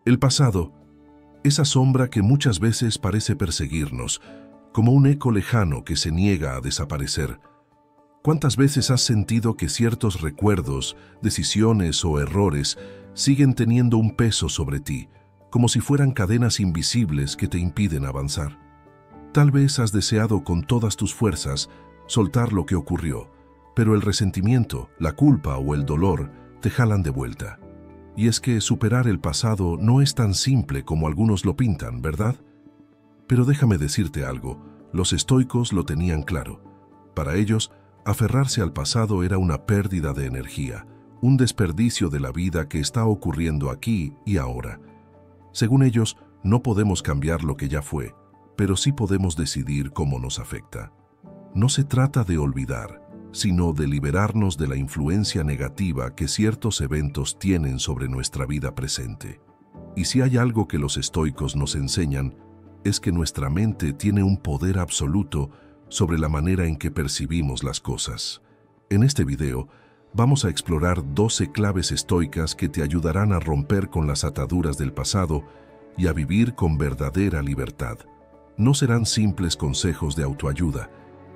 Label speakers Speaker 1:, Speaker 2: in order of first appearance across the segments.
Speaker 1: El pasado, esa sombra que muchas veces parece perseguirnos, como un eco lejano que se niega a desaparecer. ¿Cuántas veces has sentido que ciertos recuerdos, decisiones o errores siguen teniendo un peso sobre ti, como si fueran cadenas invisibles que te impiden avanzar? Tal vez has deseado con todas tus fuerzas soltar lo que ocurrió, pero el resentimiento, la culpa o el dolor te jalan de vuelta. Y es que superar el pasado no es tan simple como algunos lo pintan, ¿verdad? Pero déjame decirte algo, los estoicos lo tenían claro. Para ellos, aferrarse al pasado era una pérdida de energía, un desperdicio de la vida que está ocurriendo aquí y ahora. Según ellos, no podemos cambiar lo que ya fue, pero sí podemos decidir cómo nos afecta. No se trata de olvidar, sino de liberarnos de la influencia negativa que ciertos eventos tienen sobre nuestra vida presente. Y si hay algo que los estoicos nos enseñan, es que nuestra mente tiene un poder absoluto sobre la manera en que percibimos las cosas. En este video, vamos a explorar 12 claves estoicas que te ayudarán a romper con las ataduras del pasado y a vivir con verdadera libertad. No serán simples consejos de autoayuda,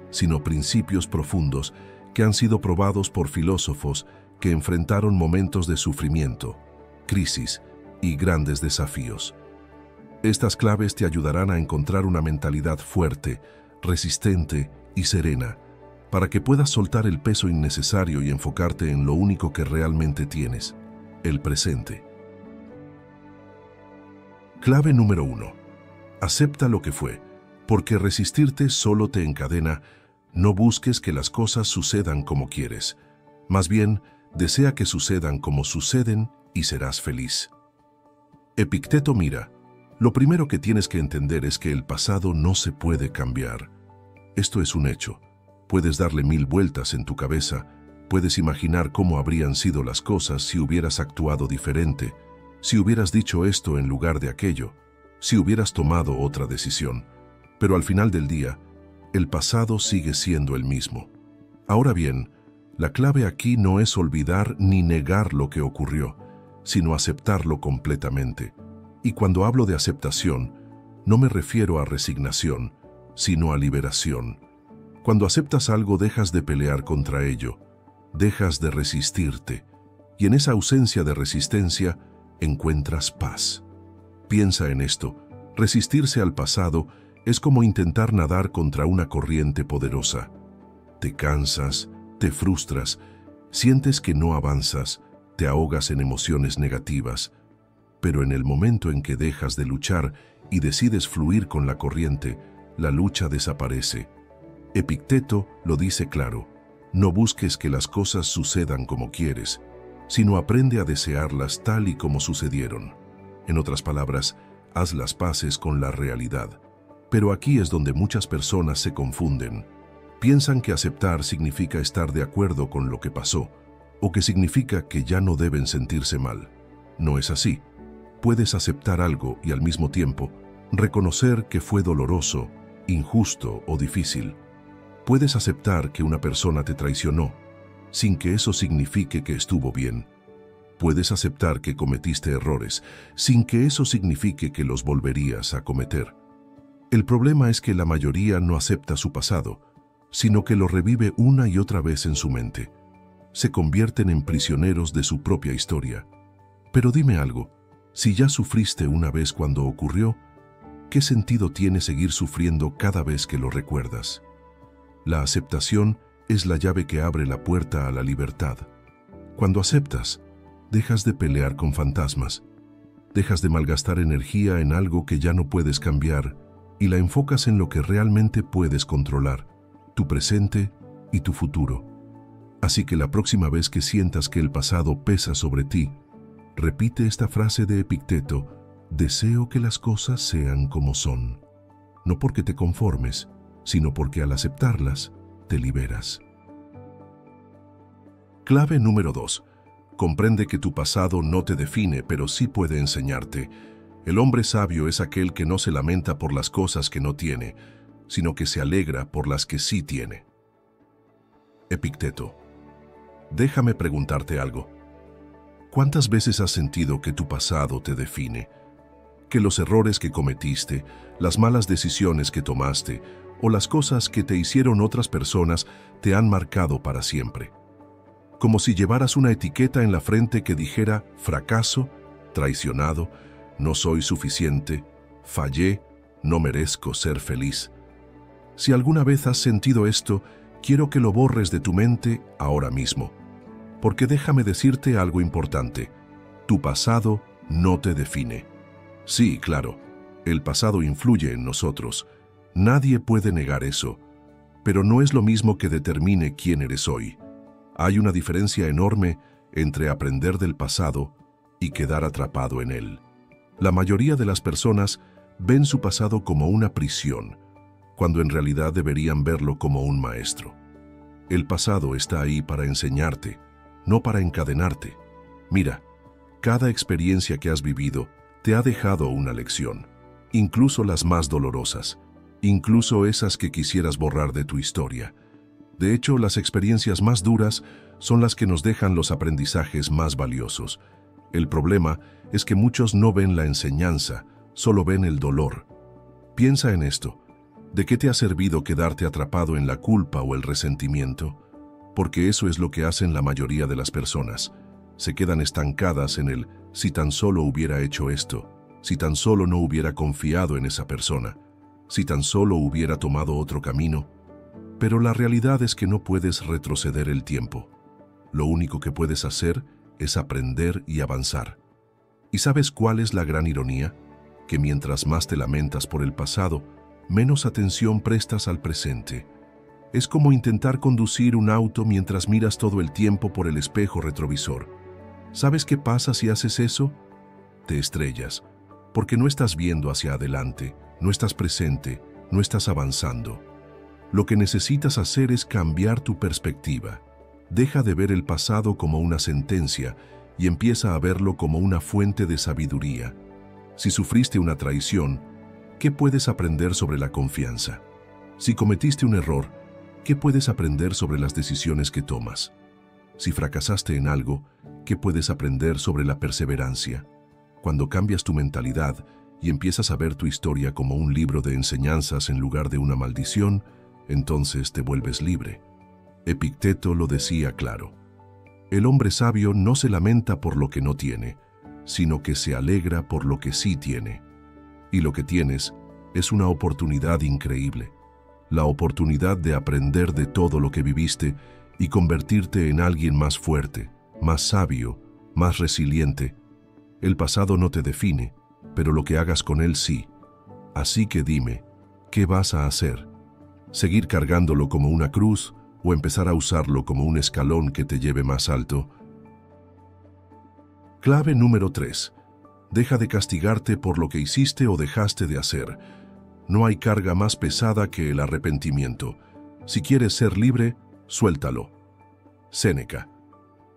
Speaker 1: sino principios profundos que han sido probados por filósofos que enfrentaron momentos de sufrimiento, crisis y grandes desafíos. Estas claves te ayudarán a encontrar una mentalidad fuerte, resistente y serena, para que puedas soltar el peso innecesario y enfocarte en lo único que realmente tienes, el presente. Clave número 1. Acepta lo que fue, porque resistirte solo te encadena. No busques que las cosas sucedan como quieres. Más bien, desea que sucedan como suceden y serás feliz. Epicteto mira, lo primero que tienes que entender es que el pasado no se puede cambiar. Esto es un hecho. Puedes darle 1000 vueltas en tu cabeza, puedes imaginar cómo habrían sido las cosas si hubieras actuado diferente, si hubieras dicho esto en lugar de aquello, si hubieras tomado otra decisión. Pero al final del día, el pasado sigue siendo el mismo. Ahora bien, la clave aquí no es olvidar ni negar lo que ocurrió, sino aceptarlo completamente. Y cuando hablo de aceptación, no me refiero a resignación, sino a liberación. Cuando aceptas algo, dejas de pelear contra ello, dejas de resistirte, y en esa ausencia de resistencia encuentras paz. Piensa en esto, resistirse al pasado es como intentar nadar contra una corriente poderosa. Te cansas, te frustras, sientes que no avanzas, te ahogas en emociones negativas. Pero en el momento en que dejas de luchar y decides fluir con la corriente, la lucha desaparece. Epicteto lo dice claro, no busques que las cosas sucedan como quieres, sino aprende a desearlas tal y como sucedieron. En otras palabras, haz las paces con la realidad. Pero aquí es donde muchas personas se confunden. Piensan que aceptar significa estar de acuerdo con lo que pasó, o que significa que ya no deben sentirse mal. No es así. Puedes aceptar algo y al mismo tiempo reconocer que fue doloroso, injusto o difícil. Puedes aceptar que una persona te traicionó, sin que eso signifique que estuvo bien. Puedes aceptar que cometiste errores, sin que eso signifique que los volverías a cometer. El problema es que la mayoría no acepta su pasado, sino que lo revive una y otra vez en su mente. Se convierten en prisioneros de su propia historia. Pero dime algo, si ya sufriste una vez cuando ocurrió, ¿qué sentido tiene seguir sufriendo cada vez que lo recuerdas? La aceptación es la llave que abre la puerta a la libertad. Cuando aceptas, dejas de pelear con fantasmas, dejas de malgastar energía en algo que ya no puedes cambiar y la enfocas en lo que realmente puedes controlar, tu presente y tu futuro. Así que la próxima vez que sientas que el pasado pesa sobre ti, repite esta frase de Epicteto: deseo que las cosas sean como son. No porque te conformes, sino porque al aceptarlas, te liberas. Clave número 2. Comprende que tu pasado no te define, pero sí puede enseñarte. El hombre sabio es aquel que no se lamenta por las cosas que no tiene, sino que se alegra por las que sí tiene. Epicteto. Déjame preguntarte algo. ¿Cuántas veces has sentido que tu pasado te define? Que los errores que cometiste, las malas decisiones que tomaste o las cosas que te hicieron otras personas te han marcado para siempre. Como si llevaras una etiqueta en la frente que dijera fracaso, traicionado, no soy suficiente, fallé, no merezco ser feliz. Si alguna vez has sentido esto, quiero que lo borres de tu mente ahora mismo. Porque déjame decirte algo importante. Tu pasado no te define. Sí, claro, el pasado influye en nosotros. Nadie puede negar eso. Pero no es lo mismo que determine quién eres hoy. Hay una diferencia enorme entre aprender del pasado y quedar atrapado en él. La mayoría de las personas ven su pasado como una prisión, cuando en realidad deberían verlo como un maestro. El pasado está ahí para enseñarte, no para encadenarte. Mira, cada experiencia que has vivido te ha dejado una lección, incluso las más dolorosas, incluso esas que quisieras borrar de tu historia. De hecho, las experiencias más duras son las que nos dejan los aprendizajes más valiosos. El problema es que muchos no ven la enseñanza, solo ven el dolor. Piensa en esto. ¿De qué te ha servido quedarte atrapado en la culpa o el resentimiento? Porque eso es lo que hacen la mayoría de las personas. Se quedan estancadas en el si tan solo hubiera hecho esto, si tan solo no hubiera confiado en esa persona, si tan solo hubiera tomado otro camino. Pero la realidad es que no puedes retroceder el tiempo. Lo único que puedes hacer es aprender y avanzar. ¿Y sabes cuál es la gran ironía? Que mientras más te lamentas por el pasado, menos atención prestas al presente. Es como intentar conducir un auto mientras miras todo el tiempo por el espejo retrovisor. ¿Sabes qué pasa si haces eso? Te estrellas, porque no estás viendo hacia adelante, no estás presente, no estás avanzando. Lo que necesitas hacer es cambiar tu perspectiva. Deja de ver el pasado como una sentencia y empieza a verlo como una fuente de sabiduría. Si sufriste una traición, ¿qué puedes aprender sobre la confianza? Si cometiste un error, ¿qué puedes aprender sobre las decisiones que tomas? Si fracasaste en algo, ¿qué puedes aprender sobre la perseverancia? Cuando cambias tu mentalidad y empiezas a ver tu historia como un libro de enseñanzas en lugar de una maldición, entonces te vuelves libre. Epicteto lo decía claro. El hombre sabio no se lamenta por lo que no tiene, sino que se alegra por lo que sí tiene. Y lo que tienes es una oportunidad increíble. La oportunidad de aprender de todo lo que viviste y convertirte en alguien más fuerte, más sabio, más resiliente. El pasado no te define, pero lo que hagas con él sí. Así que dime, ¿qué vas a hacer? ¿Seguir cargándolo como una cruz o empezar a usarlo como un escalón que te lleve más alto? Clave número 3. Deja de castigarte por lo que hiciste o dejaste de hacer. No hay carga más pesada que el arrepentimiento. Si quieres ser libre, suéltalo. Séneca.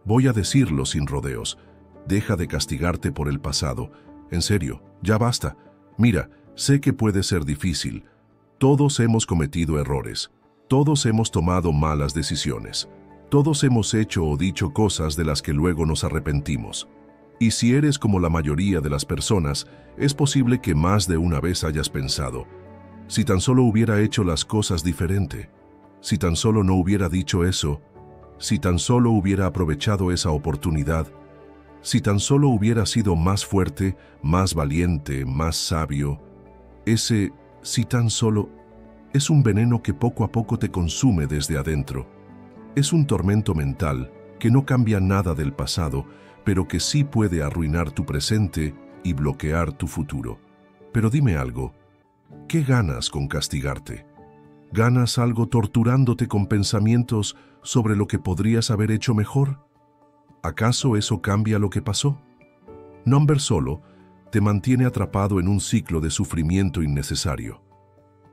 Speaker 1: Voy a decirlo sin rodeos. Deja de castigarte por el pasado. En serio, ya basta. Mira, sé que puede ser difícil. Todos hemos cometido errores. Todos hemos tomado malas decisiones. Todos hemos hecho o dicho cosas de las que luego nos arrepentimos. Y si eres como la mayoría de las personas, es posible que más de una vez hayas pensado, si tan solo hubiera hecho las cosas diferente, si tan solo no hubiera dicho eso, si tan solo hubiera aprovechado esa oportunidad, si tan solo hubiera sido más fuerte, más valiente, más sabio. Ese si tan solo es un veneno que poco a poco te consume desde adentro. Es un tormento mental que no cambia nada del pasado, pero que sí puede arruinar tu presente y bloquear tu futuro. Pero dime algo, ¿qué ganas con castigarte? ¿Ganas algo torturándote con pensamientos sobre lo que podrías haber hecho mejor? ¿Acaso eso cambia lo que pasó? Number solo te mantiene atrapado en un ciclo de sufrimiento innecesario.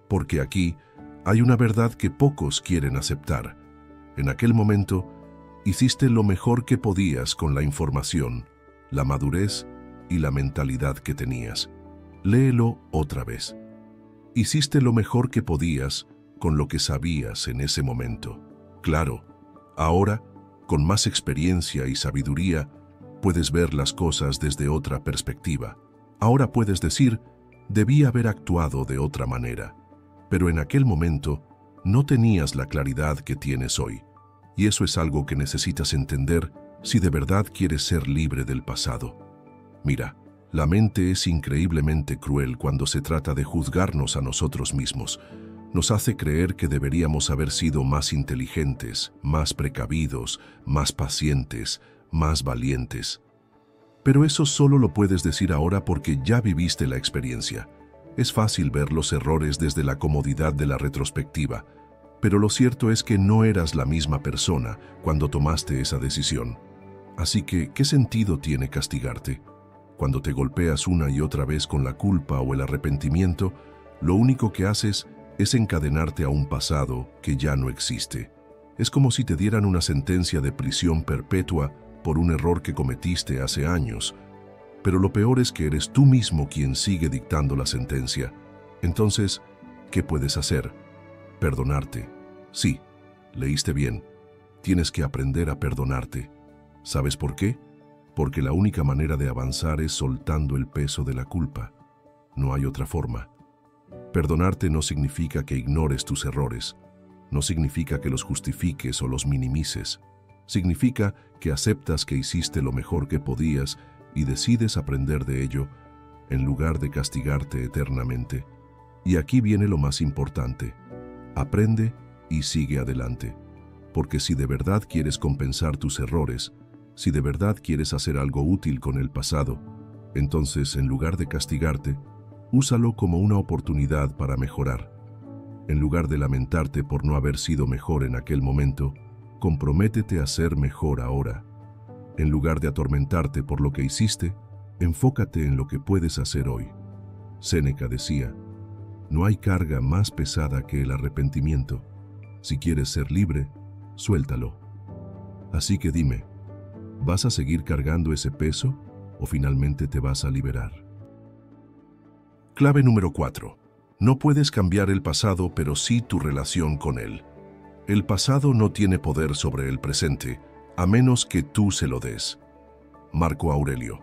Speaker 1: Porque aquí hay una verdad que pocos quieren aceptar. En aquel momento, hiciste lo mejor que podías con la información, la madurez y la mentalidad que tenías. Léelo otra vez. Hiciste lo mejor que podías con lo que sabías en ese momento. Claro, ahora, con más experiencia y sabiduría, Puedes ver las cosas desde otra perspectiva. Ahora puedes decir, debí haber actuado de otra manera, pero en aquel momento no tenías la claridad que tienes hoy. Y eso es algo que necesitas entender si de verdad quieres ser libre del pasado. Mira, la mente es increíblemente cruel cuando se trata de juzgarnos a nosotros mismos. Nos hace creer que deberíamos haber sido más inteligentes, más precavidos, más pacientes, más valientes. Pero eso solo lo puedes decir ahora porque ya viviste la experiencia. Es fácil ver los errores desde la comodidad de la retrospectiva, pero lo cierto es que no eras la misma persona cuando tomaste esa decisión. Así que, ¿qué sentido tiene castigarte? Cuando te golpeas una y otra vez con la culpa o el arrepentimiento, lo único que haces es encadenarte a un pasado que ya no existe. Es como si te dieran una sentencia de prisión perpetua por un error que cometiste hace años. Pero lo peor es que eres tú mismo quien sigue dictando la sentencia. Entonces, ¿qué puedes hacer? Perdonarte. Sí, leíste bien. Tienes que aprender a perdonarte. ¿Sabes por qué? Porque la única manera de avanzar es soltando el peso de la culpa. No hay otra forma. Perdonarte no significa que ignores tus errores. No significa que los justifiques o los minimices. Significa que aceptas que hiciste lo mejor que podías y decides aprender de ello en lugar de castigarte eternamente. Y aquí viene lo más importante. Aprende y sigue adelante. Porque si de verdad quieres compensar tus errores, si de verdad quieres hacer algo útil con el pasado, entonces en lugar de castigarte, úsalo como una oportunidad para mejorar. En lugar de lamentarte por no haber sido mejor en aquel momento, comprométete a ser mejor ahora. En lugar de atormentarte por lo que hiciste, enfócate en lo que puedes hacer hoy. Séneca decía, no hay carga más pesada que el arrepentimiento. Si quieres ser libre, suéltalo. Así que dime, ¿vas a seguir cargando ese peso o finalmente te vas a liberar? Clave número 4. No puedes cambiar el pasado, pero sí tu relación con él. El pasado no tiene poder sobre el presente, a menos que tú se lo des. Marco Aurelio.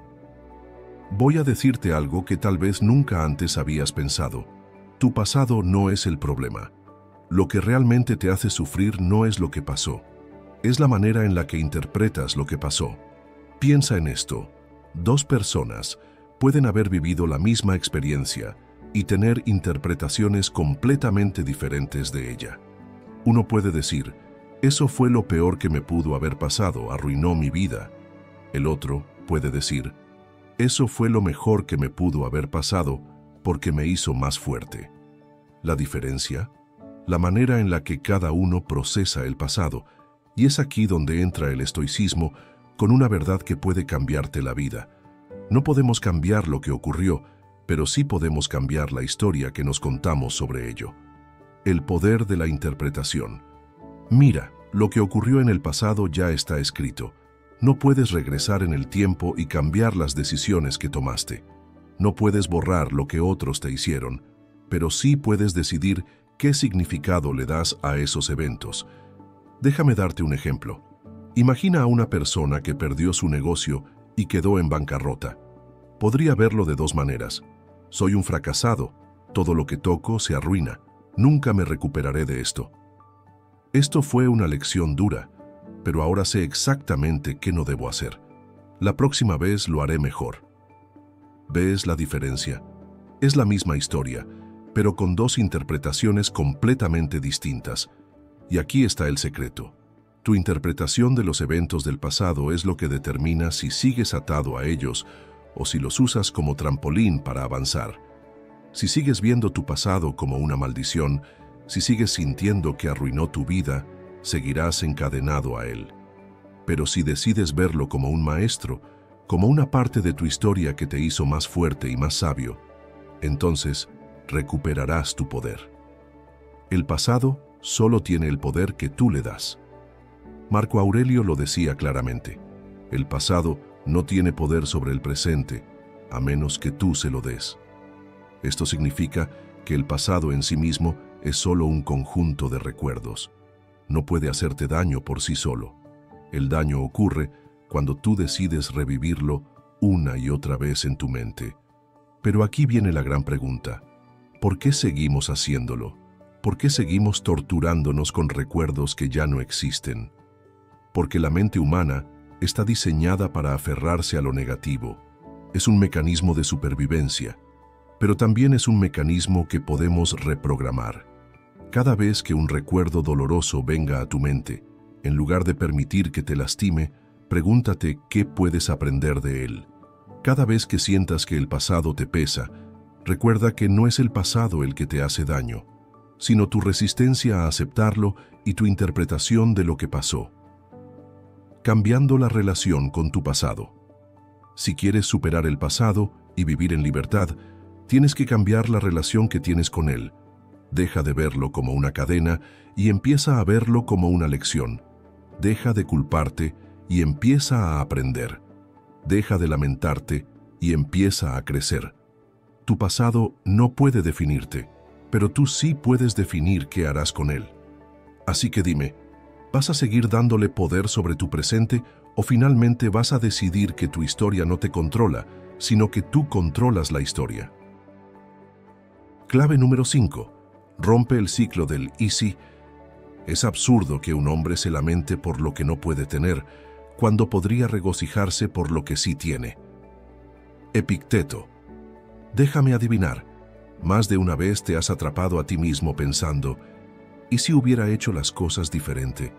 Speaker 1: Voy a decirte algo que tal vez nunca antes habías pensado. Tu pasado no es el problema. Lo que realmente te hace sufrir no es lo que pasó. Es la manera en la que interpretas lo que pasó. Piensa en esto. Dos personas pueden haber vivido la misma experiencia y tener interpretaciones completamente diferentes de ella. Uno puede decir, eso fue lo peor que me pudo haber pasado, arruinó mi vida. El otro puede decir, eso fue lo mejor que me pudo haber pasado porque me hizo más fuerte. La diferencia, la manera en la que cada uno procesa el pasado, y es aquí donde entra el estoicismo con una verdad que puede cambiarte la vida. No podemos cambiar lo que ocurrió, pero sí podemos cambiar la historia que nos contamos sobre ello. El poder de la interpretación. Mira, lo que ocurrió en el pasado ya está escrito. No puedes regresar en el tiempo y cambiar las decisiones que tomaste. No puedes borrar lo que otros te hicieron, pero sí puedes decidir qué significado le das a esos eventos. Déjame darte un ejemplo. Imagina a una persona que perdió su negocio y quedó en bancarrota. Podría verlo de dos maneras. Soy un fracasado, todo lo que toco se arruina, nunca me recuperaré de esto. Esto fue una lección dura, pero ahora sé exactamente qué no debo hacer. La próxima vez lo haré mejor. ¿Ves la diferencia? Es la misma historia, pero con dos interpretaciones completamente distintas. Y aquí está el secreto. Tu interpretación de los eventos del pasado es lo que determina si sigues atado a ellos o si los usas como trampolín para avanzar. Si sigues viendo tu pasado como una maldición, si sigues sintiendo que arruinó tu vida, seguirás encadenado a él. Pero si decides verlo como un maestro, como una parte de tu historia que te hizo más fuerte y más sabio, entonces recuperarás tu poder. El pasado solo tiene el poder que tú le das. Marco Aurelio lo decía claramente. El pasado no tiene poder sobre el presente, a menos que tú se lo des. Esto significa que el pasado en sí mismo es solo un conjunto de recuerdos. No puede hacerte daño por sí solo. El daño ocurre cuando tú decides revivirlo una y otra vez en tu mente. Pero aquí viene la gran pregunta. ¿Por qué seguimos haciéndolo? ¿Por qué seguimos torturándonos con recuerdos que ya no existen? Porque la mente humana está diseñada para aferrarse a lo negativo. Es un mecanismo de supervivencia, pero también es un mecanismo que podemos reprogramar. Cada vez que un recuerdo doloroso venga a tu mente, en lugar de permitir que te lastime, pregúntate qué puedes aprender de él. Cada vez que sientas que el pasado te pesa, recuerda que no es el pasado el que te hace daño, sino tu resistencia a aceptarlo y tu interpretación de lo que pasó. Cambiando la relación con tu pasado. Si quieres superar el pasado y vivir en libertad, tienes que cambiar la relación que tienes con él. Deja de verlo como una cadena y empieza a verlo como una lección. Deja de culparte y empieza a aprender. Deja de lamentarte y empieza a crecer. Tu pasado no puede definirte, pero tú sí puedes definir qué harás con él. Así que dime, ¿vas a seguir dándole poder sobre tu presente o finalmente vas a decidir que tu historia no te controla, sino que tú controlas la historia? Clave número 5. Rompe el ciclo del «y si». Es absurdo que un hombre se lamente por lo que no puede tener, cuando podría regocijarse por lo que sí tiene. Epicteto. Déjame adivinar, más de una vez te has atrapado a ti mismo pensando, ¿y si hubiera hecho las cosas diferente?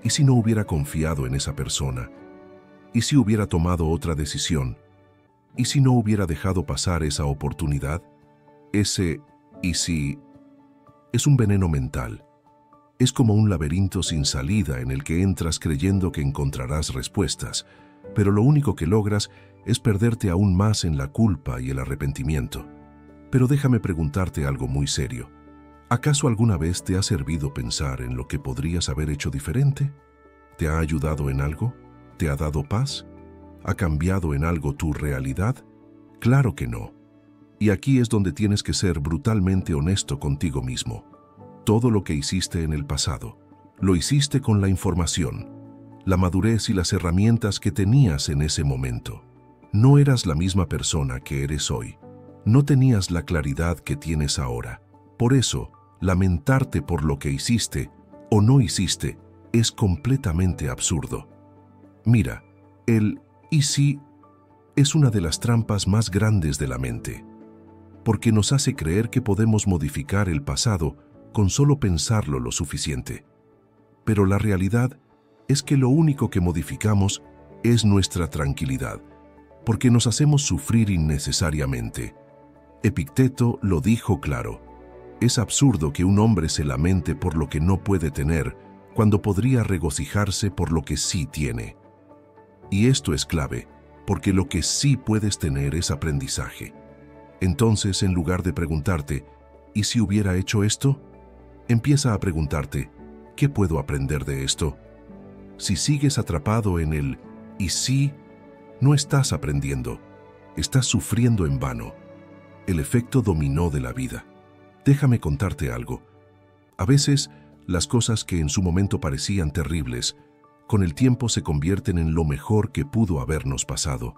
Speaker 1: ¿Y si no hubiera confiado en esa persona? ¿Y si hubiera tomado otra decisión? ¿Y si no hubiera dejado pasar esa oportunidad? Ese «y si» es un veneno mental. Es como un laberinto sin salida en el que entras creyendo que encontrarás respuestas, pero lo único que logras es perderte aún más en la culpa y el arrepentimiento. Pero déjame preguntarte algo muy serio. ¿Acaso alguna vez te ha servido pensar en lo que podrías haber hecho diferente? ¿Te ha ayudado en algo? ¿Te ha dado paz? ¿Ha cambiado en algo tu realidad? Claro que no. Y aquí es donde tienes que ser brutalmente honesto contigo mismo. Todo lo que hiciste en el pasado, lo hiciste con la información, la madurez y las herramientas que tenías en ese momento. No eras la misma persona que eres hoy. No tenías la claridad que tienes ahora. Por eso, lamentarte por lo que hiciste o no hiciste es completamente absurdo. Mira, el «y si» es una de las trampas más grandes de la mente, porque nos hace creer que podemos modificar el pasado con solo pensarlo lo suficiente. Pero la realidad es que lo único que modificamos es nuestra tranquilidad, porque nos hacemos sufrir innecesariamente. Epicteto lo dijo claro. Es absurdo que un hombre se lamente por lo que no puede tener, cuando podría regocijarse por lo que sí tiene. Y esto es clave, porque lo que sí puedes tener es aprendizaje. Entonces, en lugar de preguntarte, ¿y si hubiera hecho esto?, empieza a preguntarte, ¿qué puedo aprender de esto? Si sigues atrapado en el «y si», no estás aprendiendo, estás sufriendo en vano. El efecto dominó de la vida. Déjame contarte algo. A veces, las cosas que en su momento parecían terribles, con el tiempo se convierten en lo mejor que pudo habernos pasado.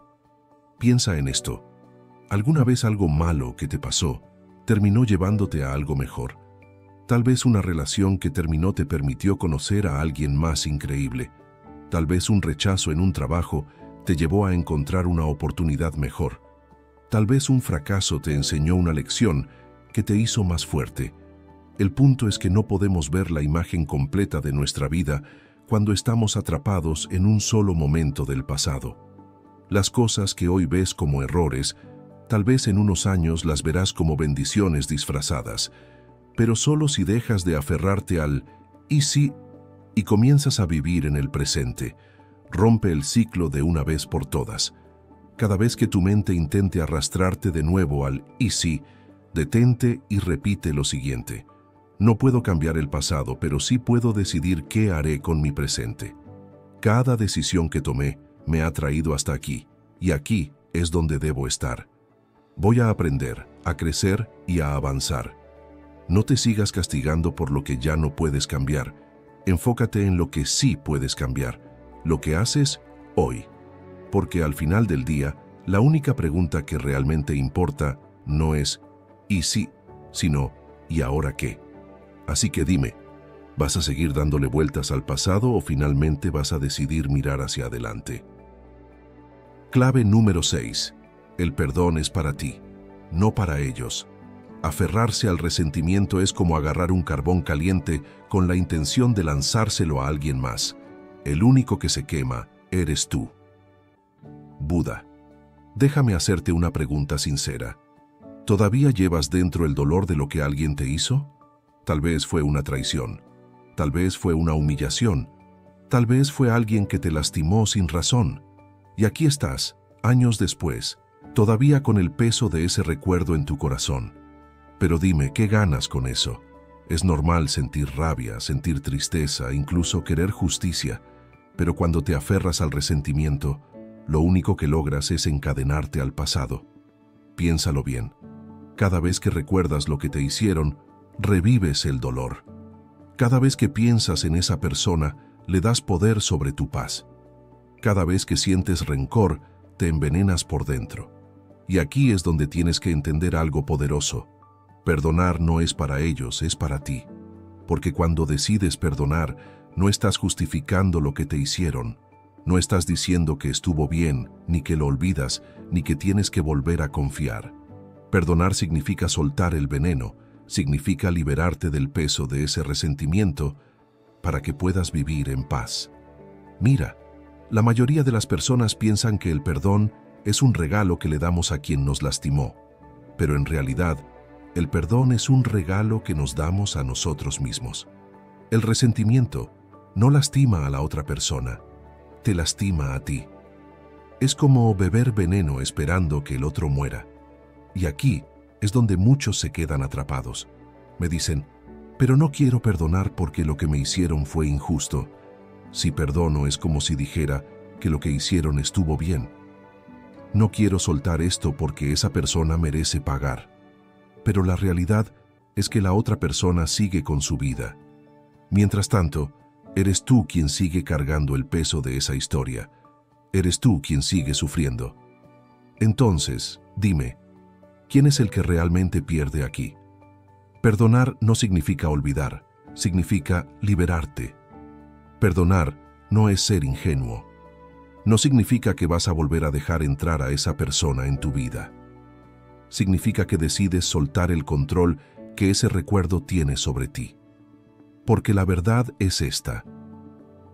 Speaker 1: Piensa en esto. ¿Alguna vez algo malo que te pasó terminó llevándote a algo mejor? Tal vez una relación que terminó te permitió conocer a alguien más increíble. Tal vez un rechazo en un trabajo te llevó a encontrar una oportunidad mejor. Tal vez un fracaso te enseñó una lección que te hizo más fuerte. El punto es que no podemos ver la imagen completa de nuestra vida cuando estamos atrapados en un solo momento del pasado. Las cosas que hoy ves como errores, tal vez en unos años las verás como bendiciones disfrazadas, pero solo si dejas de aferrarte al «y si» y comienzas a vivir en el presente. Rompe el ciclo de una vez por todas. Cada vez que tu mente intente arrastrarte de nuevo al «y si», detente y repite lo siguiente. No puedo cambiar el pasado, pero sí puedo decidir qué haré con mi presente. Cada decisión que tomé me ha traído hasta aquí, y aquí es donde debo estar. Voy a aprender, a crecer y a avanzar. No te sigas castigando por lo que ya no puedes cambiar. Enfócate en lo que sí puedes cambiar, lo que haces hoy. Porque al final del día, la única pregunta que realmente importa no es ¿y si?, sino ¿y ahora qué? Así que dime, ¿vas a seguir dándole vueltas al pasado o finalmente vas a decidir mirar hacia adelante? Clave número 6. El perdón es para ti, no para ellos. Aferrarse al resentimiento es como agarrar un carbón caliente con la intención de lanzárselo a alguien más. El único que se quema eres tú. Buda, déjame hacerte una pregunta sincera. ¿Todavía llevas dentro el dolor de lo que alguien te hizo? Tal vez fue una traición, tal vez fue una humillación, tal vez fue alguien que te lastimó sin razón. Y aquí estás, años después, todavía con el peso de ese recuerdo en tu corazón. Pero dime, ¿qué ganas con eso? Es normal sentir rabia, sentir tristeza, incluso querer justicia, pero cuando te aferras al resentimiento, lo único que logras es encadenarte al pasado. Piénsalo bien. Cada vez que recuerdas lo que te hicieron, revives el dolor. Cada vez que piensas en esa persona, le das poder sobre tu paz. Cada vez que sientes rencor, te envenenas por dentro. Y aquí es donde tienes que entender algo poderoso. Perdonar no es para ellos, es para ti. Porque cuando decides perdonar, no estás justificando lo que te hicieron. No estás diciendo que estuvo bien, ni que lo olvidas, ni que tienes que volver a confiar. Perdonar significa soltar el veneno, significa liberarte del peso de ese resentimiento para que puedas vivir en paz. Mira, la mayoría de las personas piensan que el perdón es un regalo que le damos a quien nos lastimó, pero en realidad, el perdón es un regalo que nos damos a nosotros mismos. El resentimiento no lastima a la otra persona, te lastima a ti. Es como beber veneno esperando que el otro muera. Y aquí es donde muchos se quedan atrapados. Me dicen, pero no quiero perdonar porque lo que me hicieron fue injusto. Si perdono es como si dijera que lo que hicieron estuvo bien. No quiero soltar esto porque esa persona merece pagar. Pero la realidad es que la otra persona sigue con su vida. Mientras tanto, eres tú quien sigue cargando el peso de esa historia. Eres tú quien sigue sufriendo. Entonces, dime, ¿quién es el que realmente pierde aquí? Perdonar no significa olvidar, significa liberarte. Perdonar no es ser ingenuo. No significa que vas a volver a dejar entrar a esa persona en tu vida. Significa que decides soltar el control que ese recuerdo tiene sobre ti. Porque la verdad es esta.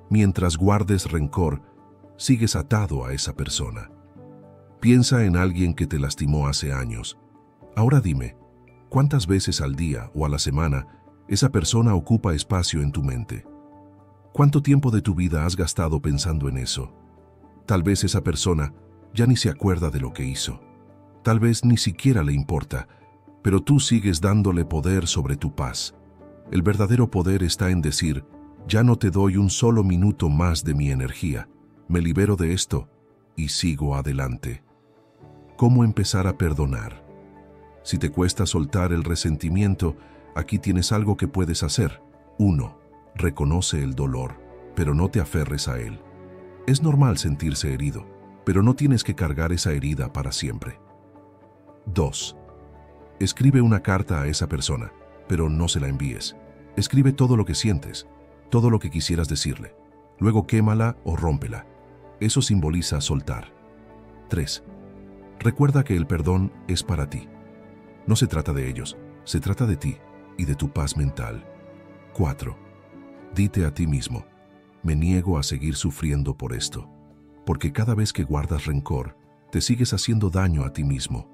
Speaker 1: Mientras guardes rencor, sigues atado a esa persona. Piensa en alguien que te lastimó hace años. Ahora dime, ¿cuántas veces al día o a la semana esa persona ocupa espacio en tu mente? ¿Cuánto tiempo de tu vida has gastado pensando en eso? Tal vez esa persona ya ni se acuerda de lo que hizo. Tal vez ni siquiera le importa, pero tú sigues dándole poder sobre tu paz. El verdadero poder está en decir, ya no te doy un solo minuto más de mi energía, me libero de esto y sigo adelante. ¿Cómo empezar a perdonar? Si te cuesta soltar el resentimiento, aquí tienes algo que puedes hacer. 1. Reconoce el dolor, pero no te aferres a él. Es normal sentirse herido, pero no tienes que cargar esa herida para siempre. 2. Escribe una carta a esa persona, pero no se la envíes. Escribe todo lo que sientes, todo lo que quisieras decirle. Luego quémala o rómpela. Eso simboliza soltar. 3. Recuerda que el perdón es para ti. No se trata de ellos, se trata de ti y de tu paz mental. 4. Dite a ti mismo, me niego a seguir sufriendo por esto, porque cada vez que guardas rencor, te sigues haciendo daño a ti mismo.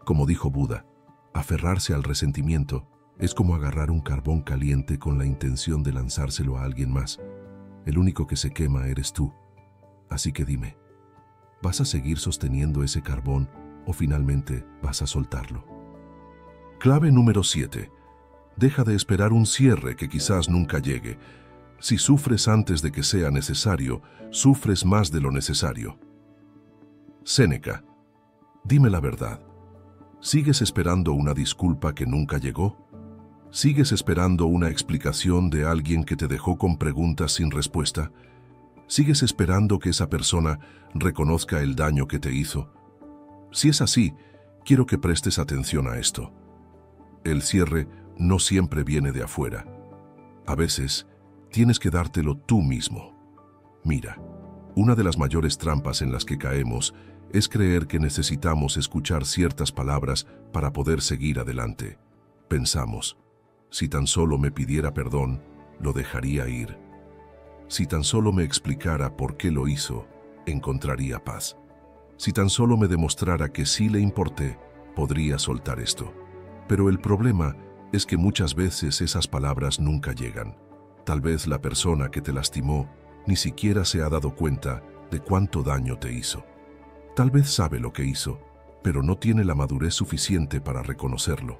Speaker 1: Como dijo Buda, aferrarse al resentimiento es como agarrar un carbón caliente con la intención de lanzárselo a alguien más. El único que se quema eres tú. Así que dime, ¿vas a seguir sosteniendo ese carbón o finalmente vas a soltarlo? Clave número 7. Deja de esperar un cierre que quizás nunca llegue. Si sufres antes de que sea necesario, sufres más de lo necesario. Séneca, dime la verdad. ¿Sigues esperando una disculpa que nunca llegó? ¿Sigues esperando una explicación de alguien que te dejó con preguntas sin respuesta? ¿Sigues esperando que esa persona reconozca el daño que te hizo? Si es así, quiero que prestes atención a esto. El cierre no siempre viene de afuera. A veces, tienes que dártelo tú mismo. Mira, una de las mayores trampas en las que caemos es creer que necesitamos escuchar ciertas palabras para poder seguir adelante. Pensamos, si tan solo me pidiera perdón, lo dejaría ir. Si tan solo me explicara por qué lo hizo, encontraría paz. Si tan solo me demostrara que sí le importé, podría soltar esto. Pero el problema es que muchas veces esas palabras nunca llegan. Tal vez la persona que te lastimó ni siquiera se ha dado cuenta de cuánto daño te hizo. Tal vez sabe lo que hizo, pero no tiene la madurez suficiente para reconocerlo.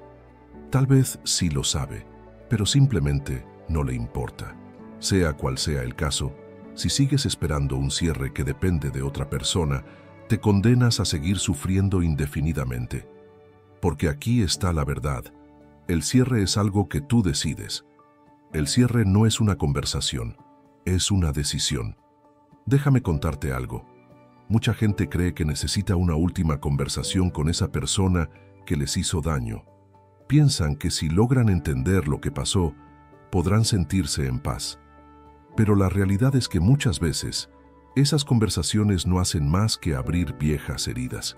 Speaker 1: Tal vez sí lo sabe, pero simplemente no le importa. Sea cual sea el caso, si sigues esperando un cierre que depende de otra persona, te condenas a seguir sufriendo indefinidamente. Porque aquí está la verdad. El cierre es algo que tú decides. El cierre no es una conversación, es una decisión. Déjame contarte algo. Mucha gente cree que necesita una última conversación con esa persona que les hizo daño. Piensan que si logran entender lo que pasó, podrán sentirse en paz. Pero la realidad es que muchas veces, esas conversaciones no hacen más que abrir viejas heridas.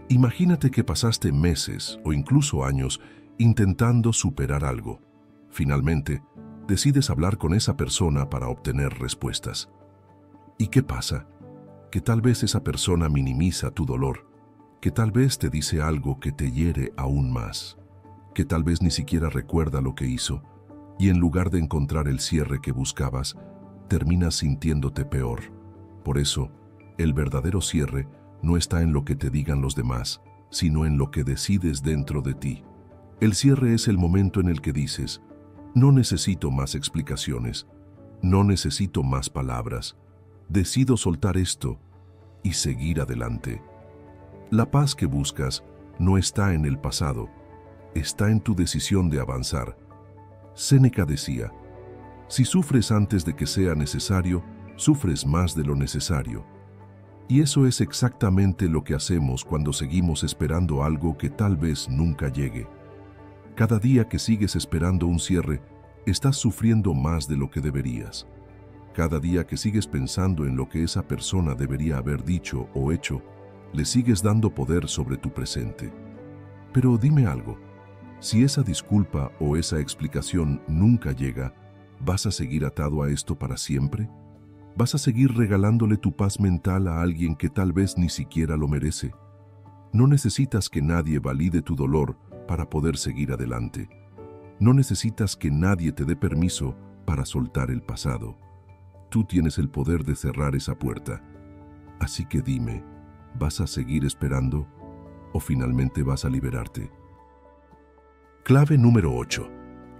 Speaker 1: Imagínate que pasaste meses o incluso años intentando superar algo. Finalmente, decides hablar con esa persona para obtener respuestas. ¿Y qué pasa? Que tal vez esa persona minimiza tu dolor, que tal vez te dice algo que te hiere aún más, que tal vez ni siquiera recuerda lo que hizo, y en lugar de encontrar el cierre que buscabas, terminas sintiéndote peor. Por eso, el verdadero cierre no está en lo que te digan los demás, sino en lo que decides dentro de ti. El cierre es el momento en el que dices, no necesito más explicaciones, no necesito más palabras, decido soltar esto y seguir adelante. La paz que buscas no está en el pasado, está en tu decisión de avanzar. Séneca decía, si sufres antes de que sea necesario, sufres más de lo necesario. Y eso es exactamente lo que hacemos cuando seguimos esperando algo que tal vez nunca llegue. Cada día que sigues esperando un cierre, estás sufriendo más de lo que deberías. Cada día que sigues pensando en lo que esa persona debería haber dicho o hecho, le sigues dando poder sobre tu presente. Pero dime algo, si esa disculpa o esa explicación nunca llega, ¿vas a seguir atado a esto para siempre? ¿Vas a seguir regalándole tu paz mental a alguien que tal vez ni siquiera lo merece? No necesitas que nadie valide tu dolor para poder seguir adelante. No necesitas que nadie te dé permiso para soltar el pasado. Tú tienes el poder de cerrar esa puerta. Así que dime, ¿vas a seguir esperando o finalmente vas a liberarte? Clave número 8.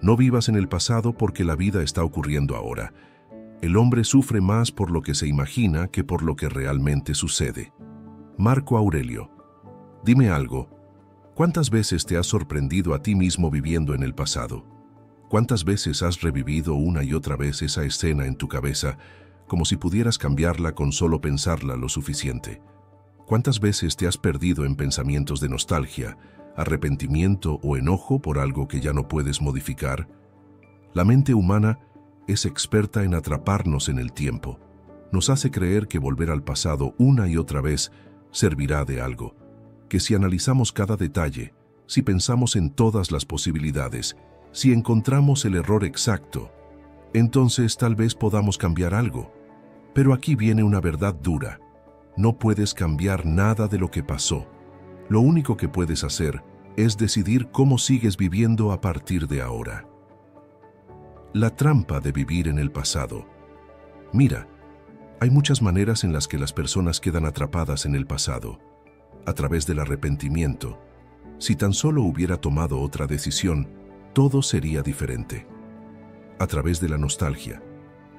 Speaker 1: No vivas en el pasado porque la vida está ocurriendo ahora. El hombre sufre más por lo que se imagina que por lo que realmente sucede. Marco Aurelio. Dime algo. ¿Cuántas veces te has sorprendido a ti mismo viviendo en el pasado? ¿Cuántas veces has revivido una y otra vez esa escena en tu cabeza, como si pudieras cambiarla con solo pensarla lo suficiente? ¿Cuántas veces te has perdido en pensamientos de nostalgia, arrepentimiento o enojo por algo que ya no puedes modificar? La mente humana es experta en atraparnos en el tiempo. Nos hace creer que volver al pasado una y otra vez servirá de algo, que si analizamos cada detalle, si pensamos en todas las posibilidades, si encontramos el error exacto, entonces tal vez podamos cambiar algo. Pero aquí viene una verdad dura. No puedes cambiar nada de lo que pasó. Lo único que puedes hacer es decidir cómo sigues viviendo a partir de ahora. La trampa de vivir en el pasado. Mira, hay muchas maneras en las que las personas quedan atrapadas en el pasado. A través del arrepentimiento. Si tan solo hubiera tomado otra decisión, todo sería diferente. A través de la nostalgia.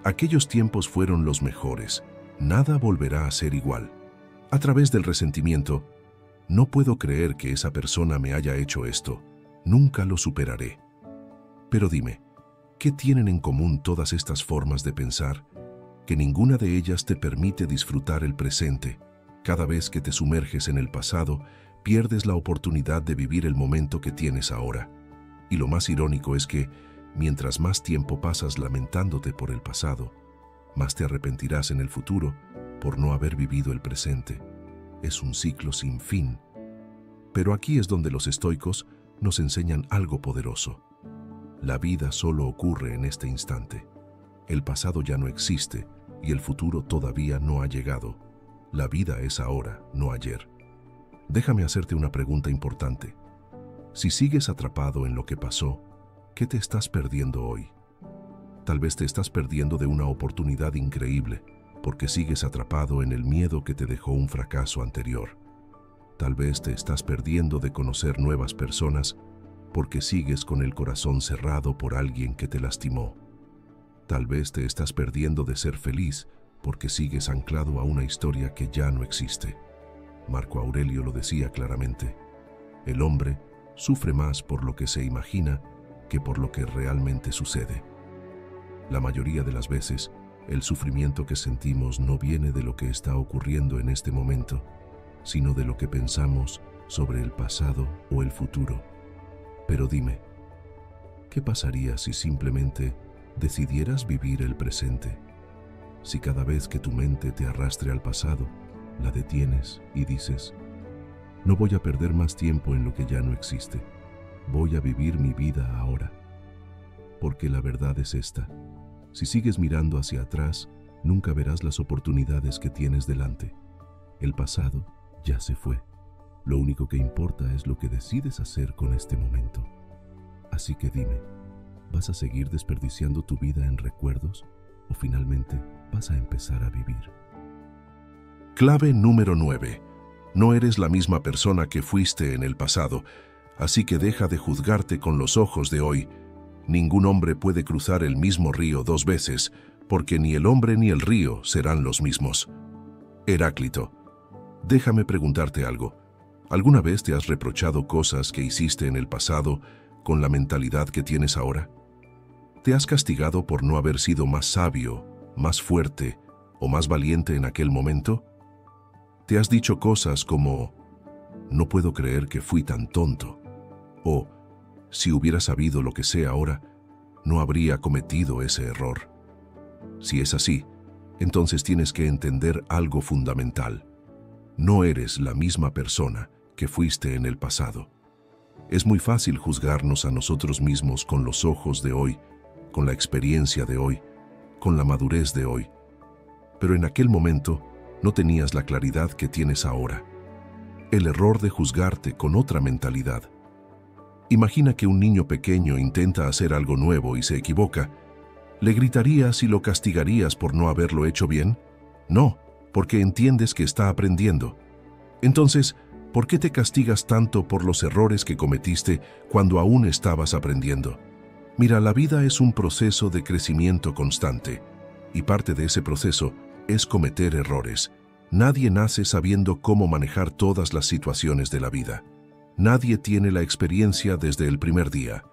Speaker 1: Aquellos tiempos fueron los mejores. Nada volverá a ser igual. A través del resentimiento. No puedo creer que esa persona me haya hecho esto. Nunca lo superaré. Pero dime, ¿qué tienen en común todas estas formas de pensar? que ninguna de ellas te permite disfrutar el presente. Cada vez que te sumerges en el pasado, pierdes la oportunidad de vivir el momento que tienes ahora. Y lo más irónico es que, mientras más tiempo pasas lamentándote por el pasado, más te arrepentirás en el futuro por no haber vivido el presente. Es un ciclo sin fin. Pero aquí es donde los estoicos nos enseñan algo poderoso. La vida solo ocurre en este instante. El pasado ya no existe y el futuro todavía no ha llegado. La vida es ahora, no ayer. Déjame hacerte una pregunta importante. Si sigues atrapado en lo que pasó, ¿qué te estás perdiendo hoy? Tal vez te estás perdiendo de una oportunidad increíble porque sigues atrapado en el miedo que te dejó un fracaso anterior. Tal vez te estás perdiendo de conocer nuevas personas porque sigues con el corazón cerrado por alguien que te lastimó. Tal vez te estás perdiendo de ser feliz porque sigues anclado a una historia que ya no existe. Marco Aurelio lo decía claramente: el hombre sufre más por lo que se imagina que por lo que realmente sucede. La mayoría de las veces, el sufrimiento que sentimos no viene de lo que está ocurriendo en este momento, sino de lo que pensamos sobre el pasado o el futuro. Pero dime, ¿qué pasaría si simplemente decidieras vivir el presente? Si cada vez que tu mente te arrastre al pasado, la detienes y dices: no voy a perder más tiempo en lo que ya no existe, voy a vivir mi vida ahora. Porque la verdad es esta: si sigues mirando hacia atrás, nunca verás las oportunidades que tienes delante. El pasado ya se fue. Lo único que importa es lo que decides hacer con este momento. Así que dime, ¿vas a seguir desperdiciando tu vida en recuerdos o finalmente vas a empezar a vivir? Clave número 9. No eres la misma persona que fuiste en el pasado, así que deja de juzgarte con los ojos de hoy. Ningún hombre puede cruzar el mismo río dos veces, porque ni el hombre ni el río serán los mismos. Heráclito, déjame preguntarte algo. ¿Alguna vez te has reprochado cosas que hiciste en el pasado con la mentalidad que tienes ahora? ¿Te has castigado por no haber sido más sabio, más fuerte o más valiente en aquel momento? ¿Te has dicho cosas como: no puedo creer que fui tan tonto? O, si hubiera sabido lo que sé ahora, no habría cometido ese error. Si es así, entonces tienes que entender algo fundamental. No eres la misma persona que fuiste en el pasado. Es muy fácil juzgarnos a nosotros mismos con los ojos de hoy, con la experiencia de hoy, con la madurez de hoy. Pero en aquel momento no tenías la claridad que tienes ahora. El error de juzgarte con otra mentalidad. Imagina que un niño pequeño intenta hacer algo nuevo y se equivoca. ¿Le gritarías y lo castigarías por no haberlo hecho bien? No, porque entiendes que está aprendiendo. Entonces, ¿por qué te castigas tanto por los errores que cometiste cuando aún estabas aprendiendo? Mira, la vida es un proceso de crecimiento constante, y parte de ese proceso es cometer errores. Nadie nace sabiendo cómo manejar todas las situaciones de la vida. Nadie tiene la experiencia desde el primer día.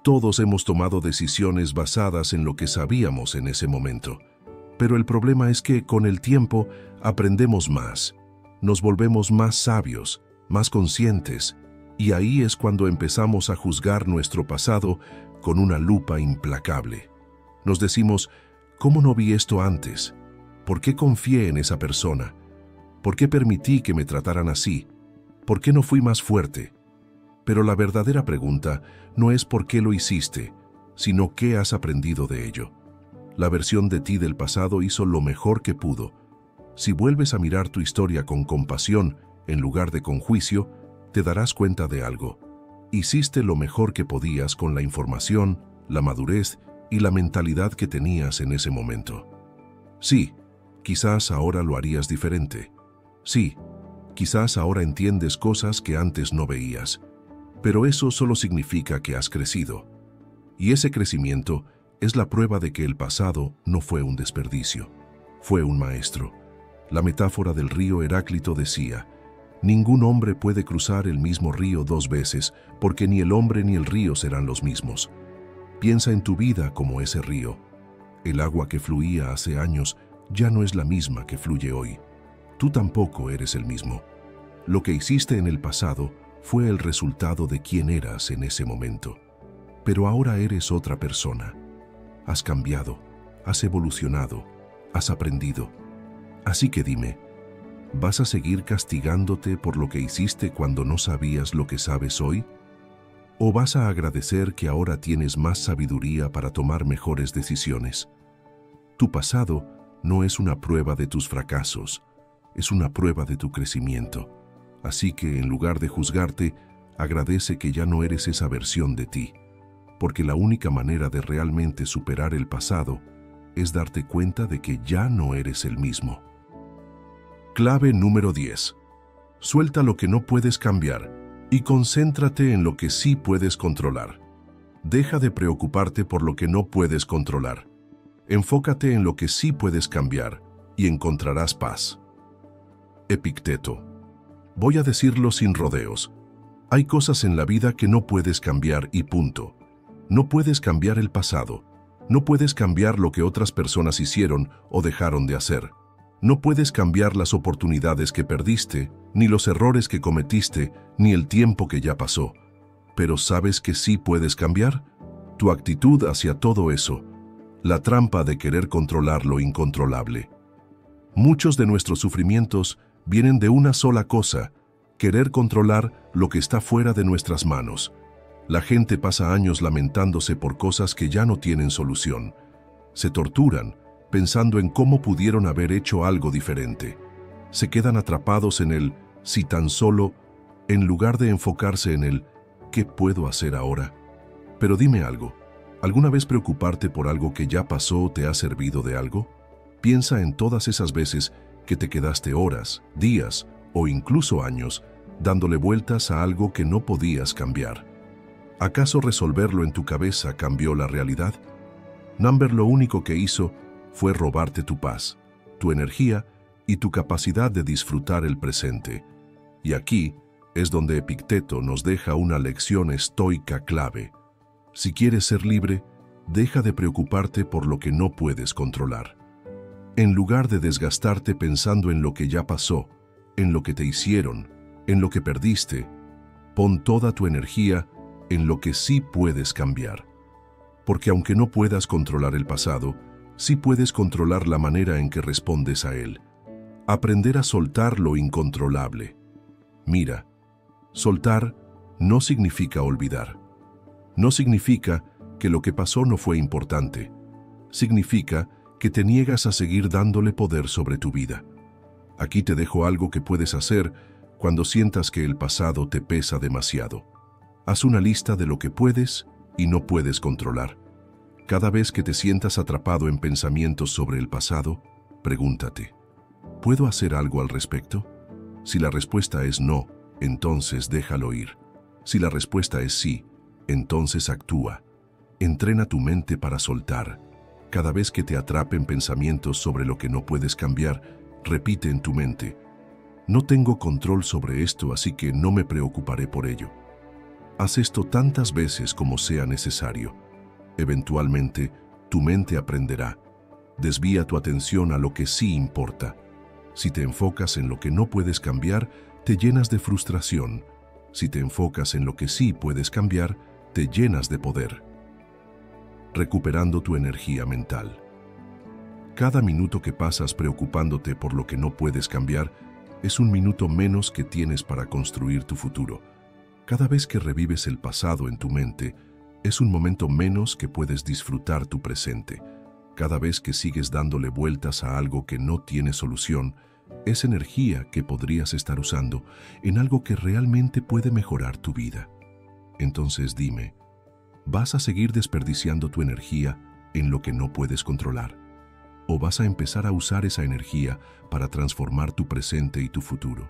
Speaker 1: Todos hemos tomado decisiones basadas en lo que sabíamos en ese momento. Pero el problema es que con el tiempo aprendemos más. Nos volvemos más sabios, más conscientes, y ahí es cuando empezamos a juzgar nuestro pasado con una lupa implacable. Nos decimos: ¿cómo no vi esto antes? ¿Por qué confié en esa persona? ¿Por qué permití que me trataran así? ¿Por qué no fui más fuerte? Pero la verdadera pregunta no es por qué lo hiciste, sino qué has aprendido de ello. La versión de ti del pasado hizo lo mejor que pudo. Si vuelves a mirar tu historia con compasión en lugar de con juicio, te darás cuenta de algo. Hiciste lo mejor que podías con la información, la madurez y la mentalidad que tenías en ese momento. Sí, quizás ahora lo harías diferente. Sí, quizás ahora entiendes cosas que antes no veías. Pero eso solo significa que has crecido. Y ese crecimiento es la prueba de que el pasado no fue un desperdicio. Fue un maestro. La metáfora del río Heráclito decía: ningún hombre puede cruzar el mismo río dos veces, porque ni el hombre ni el río serán los mismos. Piensa en tu vida como ese río. El agua que fluía hace años ya no es la misma que fluye hoy. Tú tampoco eres el mismo. Lo que hiciste en el pasado fue el resultado de quién eras en ese momento. Pero ahora eres otra persona. Has cambiado, has evolucionado, has aprendido. Así que dime, ¿vas a seguir castigándote por lo que hiciste cuando no sabías lo que sabes hoy? ¿O vas a agradecer que ahora tienes más sabiduría para tomar mejores decisiones? Tu pasado no es una prueba de tus fracasos, es una prueba de tu crecimiento. Así que en lugar de juzgarte, agradece que ya no eres esa versión de ti, porque la única manera de realmente superar el pasado es darte cuenta de que ya no eres el mismo. Clave número 10. Suelta lo que no puedes cambiar y concéntrate en lo que sí puedes controlar. Deja de preocuparte por lo que no puedes controlar. Enfócate en lo que sí puedes cambiar y encontrarás paz. Epicteto. Voy a decirlo sin rodeos. Hay cosas en la vida que no puedes cambiar y punto. No puedes cambiar el pasado. No puedes cambiar lo que otras personas hicieron o dejaron de hacer. No puedes cambiar las oportunidades que perdiste, ni los errores que cometiste, ni el tiempo que ya pasó. Pero ¿sabes que sí puedes cambiar? Tu actitud hacia todo eso. La trampa de querer controlar lo incontrolable. Muchos de nuestros sufrimientos vienen de una sola cosa: querer controlar lo que está fuera de nuestras manos. La gente pasa años lamentándose por cosas que ya no tienen solución. Se torturan pensando en cómo pudieron haber hecho algo diferente. Se quedan atrapados en el «si tan solo», en lugar de enfocarse en el «¿qué puedo hacer ahora?». Pero dime algo, ¿alguna vez preocuparte por algo que ya pasó te ha servido de algo? Piensa en todas esas veces que te quedaste horas, días o incluso años dándole vueltas a algo que no podías cambiar. ¿Acaso resolverlo en tu cabeza cambió la realidad? Number lo único que hizo fue robarte tu paz, tu energía y tu capacidad de disfrutar el presente. Y aquí es donde Epicteto nos deja una lección estoica clave. Si quieres ser libre, deja de preocuparte por lo que no puedes controlar. En lugar de desgastarte pensando en lo que ya pasó, en lo que te hicieron, en lo que perdiste, pon toda tu energía en lo que sí puedes cambiar. Porque aunque no puedas controlar el pasado, sí puedes controlar la manera en que respondes a él. Aprender a soltar lo incontrolable. Mira, soltar no significa olvidar. No significa que lo que pasó no fue importante. Significa que te niegas a seguir dándole poder sobre tu vida. Aquí te dejo algo que puedes hacer cuando sientas que el pasado te pesa demasiado. Haz una lista de lo que puedes y no puedes controlar. Cada vez que te sientas atrapado en pensamientos sobre el pasado, pregúntate, ¿puedo hacer algo al respecto? Si la respuesta es no, entonces déjalo ir. Si la respuesta es sí, entonces actúa. Entrena tu mente para soltar. Cada vez que te atrapen pensamientos sobre lo que no puedes cambiar, repite en tu mente, no tengo control sobre esto, así que no me preocuparé por ello. Haz esto tantas veces como sea necesario. Eventualmente, tu mente aprenderá. Desvía tu atención a lo que sí importa. Si te enfocas en lo que no puedes cambiar, te llenas de frustración. Si te enfocas en lo que sí puedes cambiar, te llenas de poder. Recuperando tu energía mental. Cada minuto que pasas preocupándote por lo que no puedes cambiar es un minuto menos que tienes para construir tu futuro. Cada vez que revives el pasado en tu mente, es un momento menos que puedes disfrutar tu presente. Cada vez que sigues dándole vueltas a algo que no tiene solución, es energía que podrías estar usando en algo que realmente puede mejorar tu vida. Entonces dime, ¿vas a seguir desperdiciando tu energía en lo que no puedes controlar? ¿O vas a empezar a usar esa energía para transformar tu presente y tu futuro?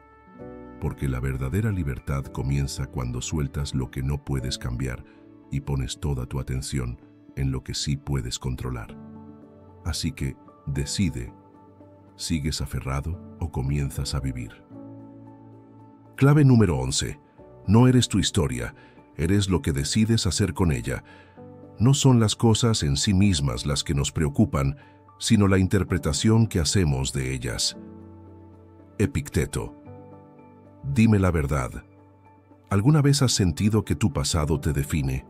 Speaker 1: Porque la verdadera libertad comienza cuando sueltas lo que no puedes cambiar y pones toda tu atención en lo que sí puedes controlar. Así que decide, ¿sigues aferrado o comienzas a vivir? Clave número 11. No eres tu historia, eres lo que decides hacer con ella. No son las cosas en sí mismas las que nos preocupan, sino la interpretación que hacemos de ellas. Epicteto. Dime la verdad. ¿Alguna vez has sentido que tu pasado te define?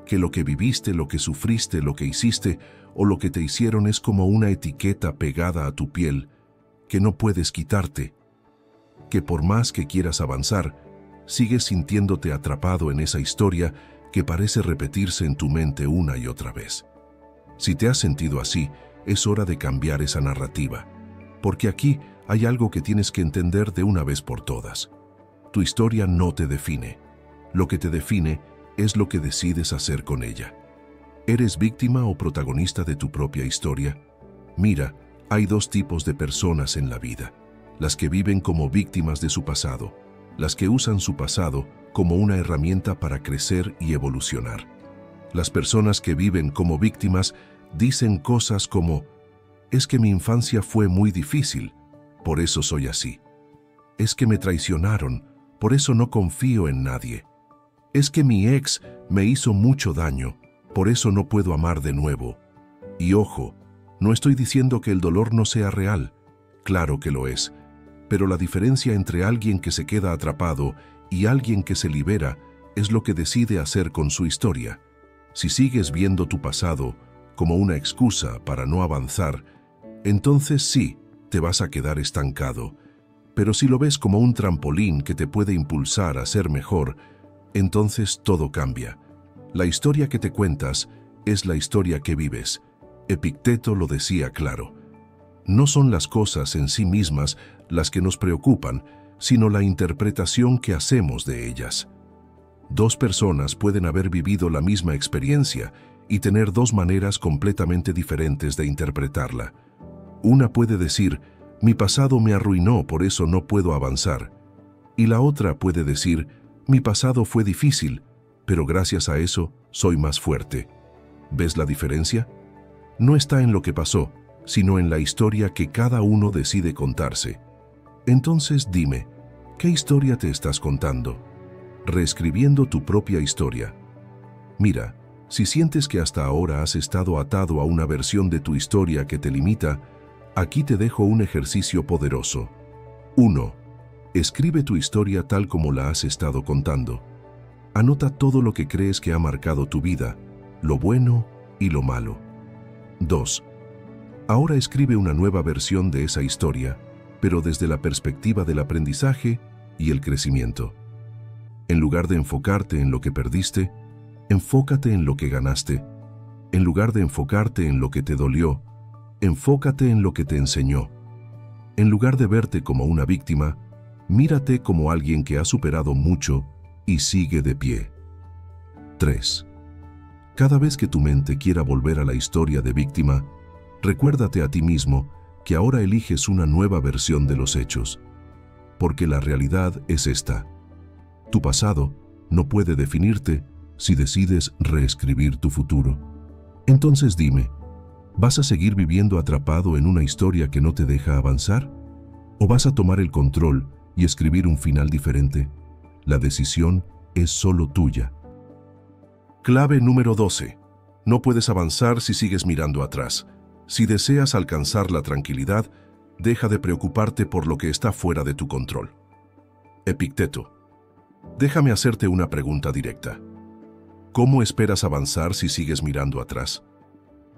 Speaker 1: Que lo que viviste, lo que sufriste, lo que hiciste o lo que te hicieron es como una etiqueta pegada a tu piel que no puedes quitarte. Que por más que quieras avanzar, sigues sintiéndote atrapado en esa historia que parece repetirse en tu mente una y otra vez. Si te has sentido así, es hora de cambiar esa narrativa, porque aquí hay algo que tienes que entender de una vez por todas. Tu historia no te define. Lo que te define es lo que decides hacer con ella. ¿Eres víctima o protagonista de tu propia historia? Mira, hay dos tipos de personas en la vida: las que viven como víctimas de su pasado, las que usan su pasado como una herramienta para crecer y evolucionar. Las personas que viven como víctimas dicen cosas como: es que mi infancia fue muy difícil, por eso soy así. Es que me traicionaron, por eso no confío en nadie. Es que mi ex me hizo mucho daño, por eso no puedo amar de nuevo. Y ojo, no estoy diciendo que el dolor no sea real, claro que lo es, pero la diferencia entre alguien que se queda atrapado y alguien que se libera es lo que decide hacer con su historia. Si sigues viendo tu pasado como una excusa para no avanzar, entonces sí, te vas a quedar estancado. Pero si lo ves como un trampolín que te puede impulsar a ser mejor, entonces todo cambia. La historia que te cuentas es la historia que vives. Epicteto lo decía claro. No son las cosas en sí mismas las que nos preocupan, sino la interpretación que hacemos de ellas. Dos personas pueden haber vivido la misma experiencia y tener dos maneras completamente diferentes de interpretarla. Una puede decir: mi pasado me arruinó, por eso no puedo avanzar. Y la otra puede decir: mi pasado fue difícil, pero gracias a eso soy más fuerte. ¿Ves la diferencia? No está en lo que pasó, sino en la historia que cada uno decide contarse. Entonces dime, ¿qué historia te estás contando? Reescribiendo tu propia historia. Mira, si sientes que hasta ahora has estado atado a una versión de tu historia que te limita, aquí te dejo un ejercicio poderoso. 1. Escribe tu historia tal como la has estado contando. Anota todo lo que crees que ha marcado tu vida, lo bueno y lo malo. 2. Ahora escribe una nueva versión de esa historia, pero desde la perspectiva del aprendizaje y el crecimiento. En lugar de enfocarte en lo que perdiste, enfócate en lo que ganaste. En lugar de enfocarte en lo que te dolió, enfócate en lo que te enseñó. En lugar de verte como una víctima, mírate como alguien que ha superado mucho y sigue de pie. 3. Cada vez que tu mente quiera volver a la historia de víctima, recuérdate a ti mismo que ahora eliges una nueva versión de los hechos. Porque la realidad es esta: tu pasado no puede definirte si decides reescribir tu futuro. Entonces dime, ¿vas a seguir viviendo atrapado en una historia que no te deja avanzar? ¿O vas a tomar el control y escribir un final diferente? La decisión es solo tuya. Clave número 12. No puedes avanzar si sigues mirando atrás. Si deseas alcanzar la tranquilidad, deja de preocuparte por lo que está fuera de tu control. Epicteto. Déjame hacerte una pregunta directa. ¿Cómo esperas avanzar si sigues mirando atrás?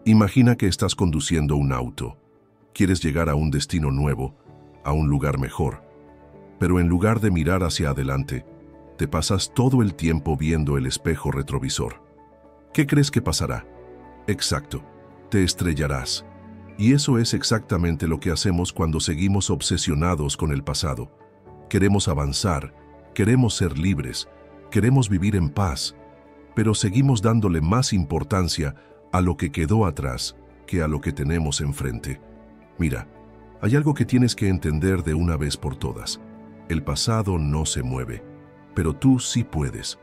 Speaker 1: Imagina que estás conduciendo un auto. Quieres llegar a un destino nuevo, a un lugar mejor. Pero en lugar de mirar hacia adelante, te pasas todo el tiempo viendo el espejo retrovisor. ¿Qué crees que pasará? Exacto, te estrellarás. Y eso es exactamente lo que hacemos cuando seguimos obsesionados con el pasado. Queremos avanzar, queremos ser libres, queremos vivir en paz, pero seguimos dándole más importancia a lo que quedó atrás que a lo que tenemos enfrente. Mira, hay algo que tienes que entender de una vez por todas. El pasado no se mueve, pero tú sí puedes.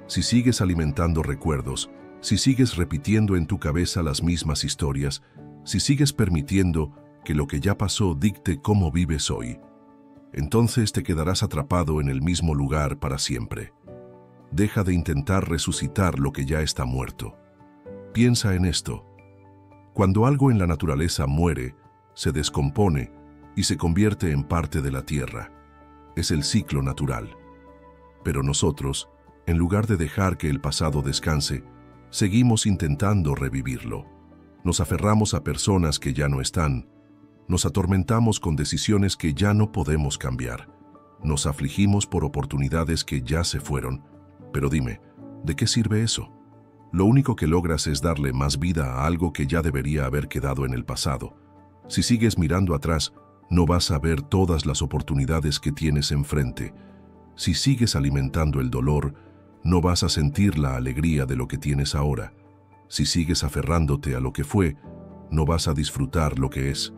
Speaker 1: Si sigues alimentando recuerdos, si sigues repitiendo en tu cabeza las mismas historias, si sigues permitiendo que lo que ya pasó dicte cómo vives hoy, entonces te quedarás atrapado en el mismo lugar para siempre. Deja de intentar resucitar lo que ya está muerto. Piensa en esto. Cuando algo en la naturaleza muere, se descompone y se convierte en parte de la tierra. Es el ciclo natural. Pero nosotros, en lugar de dejar que el pasado descanse, seguimos intentando revivirlo. Nos aferramos a personas que ya no están. Nos atormentamos con decisiones que ya no podemos cambiar. Nos afligimos por oportunidades que ya se fueron. Pero dime, ¿de qué sirve eso? Lo único que logras es darle más vida a algo que ya debería haber quedado en el pasado. Si sigues mirando atrás, no vas a ver todas las oportunidades que tienes enfrente. Si sigues alimentando el dolor, no vas a sentir la alegría de lo que tienes ahora. Si sigues aferrándote a lo que fue, no vas a disfrutar lo que es.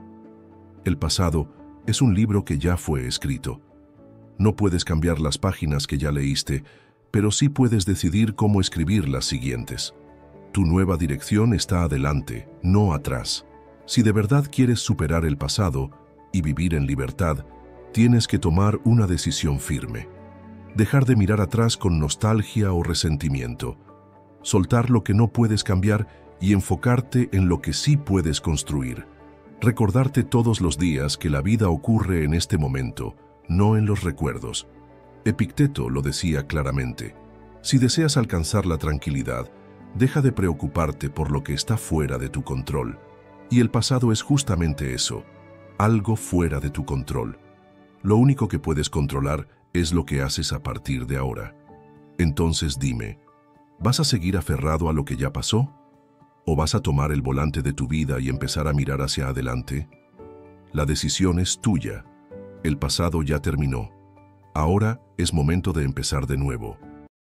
Speaker 1: El pasado es un libro que ya fue escrito. No puedes cambiar las páginas que ya leíste, pero sí puedes decidir cómo escribir las siguientes. Tu nueva dirección está adelante, no atrás. Si de verdad quieres superar el pasado y vivir en libertad, tienes que tomar una decisión firme. Dejar de mirar atrás con nostalgia o resentimiento. Soltar lo que no puedes cambiar y enfocarte en lo que sí puedes construir. Recordarte todos los días que la vida ocurre en este momento, no en los recuerdos. Epicteto lo decía claramente. Si deseas alcanzar la tranquilidad, deja de preocuparte por lo que está fuera de tu control. Y el pasado es justamente eso, algo fuera de tu control. Lo único que puedes controlar es lo que haces a partir de ahora. Entonces dime, ¿vas a seguir aferrado a lo que ya pasó? ¿O vas a tomar el volante de tu vida y empezar a mirar hacia adelante? La decisión es tuya. El pasado ya terminó. Ahora es momento de empezar de nuevo.